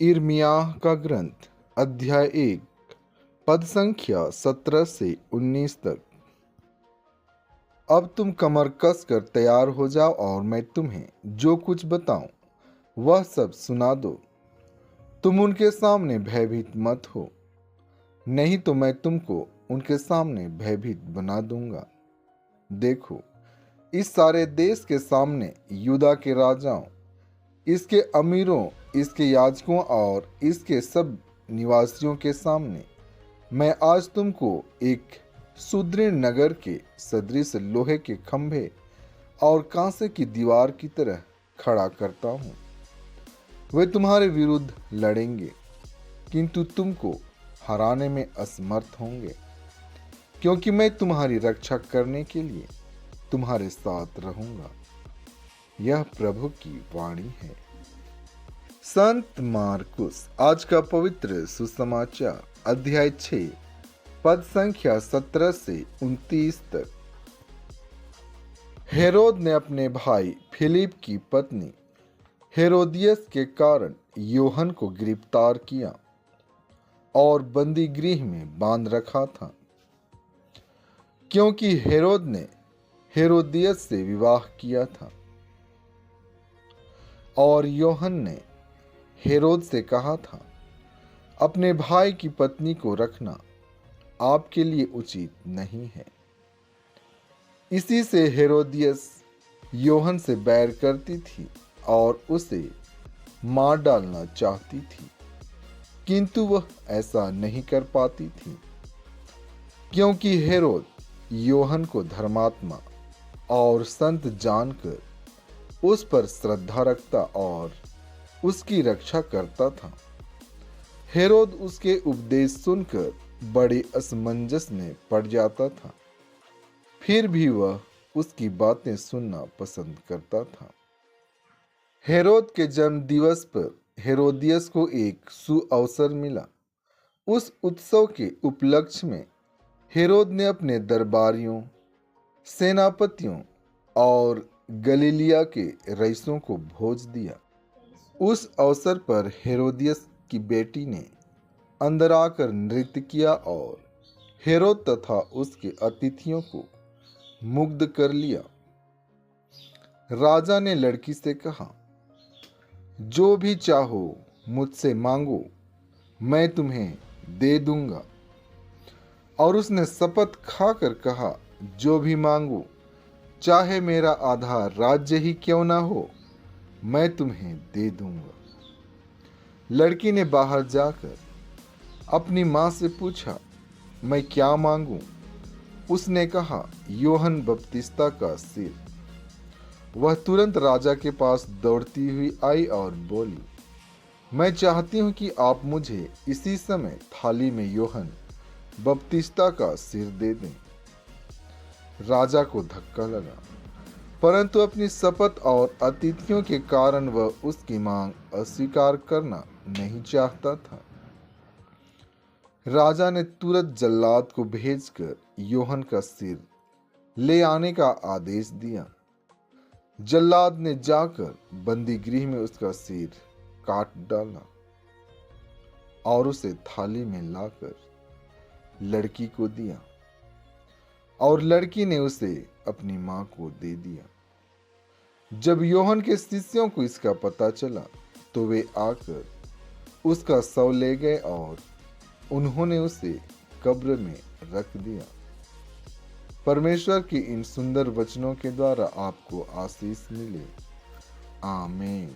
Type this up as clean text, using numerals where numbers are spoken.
यिर्मयाह का ग्रंथ अध्याय 1 पद संख्या 17 से 19 तक। अब तुम कमर कस कर तैयार हो जाओ और मैं तुम्हें जो कुछ बताऊं वह सब सुना दो। तुम उनके सामने भयभीत मत हो, नहीं तो मैं तुमको उनके सामने भयभीत बना दूंगा। देखो, इस सारे देश के सामने यूदा के राजाओं, इसके अमीरों, इसके याजकों और इसके सब निवासियों के सामने मैं आज तुमको एक सुदृढ़ नगर के सदृश लोहे के खंभे और कांसे की दीवार की तरह खड़ा करता हूं। वे तुम्हारे विरुद्ध लड़ेंगे, किंतु तुमको हराने में असमर्थ होंगे, क्योंकि मैं तुम्हारी रक्षा करने के लिए तुम्हारे साथ रहूंगा। यह प्रभु की वाणी है। संत मार्कुस आज का पवित्र सुसमाचार अध्याय 6 पद संख्या 17 से 29 तक। हेरोद ने अपने भाई फिलिप की पत्नी हेरोदियस के कारण योहन को गिरफ्तार किया और बंदी गृह में बांध रखा था, क्योंकि हेरोद ने हेरोदियस से विवाह किया था। और योहन ने हेरोद से कहा था, अपने भाई की पत्नी को रखना आपके लिए उचित नहीं है। इसी से हेरोदियस योहन से बैर करती थी और उसे मार डालना चाहती थी, किंतु वह ऐसा नहीं कर पाती थी, क्योंकि हेरोद योहन को धर्मात्मा और संत जानकर उस पर श्रद्धा रखता और उसकी रक्षा करता था। हेरोद उसके उपदेश सुनकर बड़े असमंजस में पड़ जाता था, फिर भी वह उसकी बातें सुनना पसंद करता था। हेरोद के जन्म दिवस पर हेरोदियस को एक सुअवसर मिला। उस उत्सव के उपलक्ष्य में हेरोद ने अपने दरबारियों, सेनापतियों और गलीलिया के रईसों को भोज दिया। उस अवसर पर हेरोदियस की बेटी ने अंदर आकर नृत्य किया और हेरोद तथा उसके अतिथियों को मुग्ध कर लिया। राजा ने लड़की से कहा, जो भी चाहो मुझसे मांगो, मैं तुम्हें दे दूंगा। और उसने शपथ खाकर कहा, जो भी मांगो, चाहे मेरा आधा राज्य ही क्यों ना हो, मैं तुम्हें दे दूंगा। लड़की ने बाहर जाकर अपनी मां से पूछा, मैं क्या मांगूं? उसने कहा, योहन बपतिस्ता का सिर। वह तुरंत राजा के पास दौड़ती हुई आई और बोली, मैं चाहती हूं कि आप मुझे इसी समय थाली में योहन बपतिस्ता का सिर दे दें। राजा को धक्का लगा, परंतु अपनी शपथ और अतिथियों के कारण वह उसकी मांग अस्वीकार करना नहीं चाहता था। राजा ने तुरंत जल्लाद को भेजकर योहन का सिर ले आने का आदेश दिया। जल्लाद ने जाकर बंदी गृह में उसका सिर काट डाला और उसे थाली में लाकर लड़की को दिया, और लड़की ने उसे अपनी मां को दे दिया। जब योहन के शिष्यों को इसका पता चला तो वे आकर उसका शव ले गए और उन्होंने उसे कब्र में रख दिया। परमेश्वर के इन सुंदर वचनों के द्वारा आपको आशीष मिले। आमीन।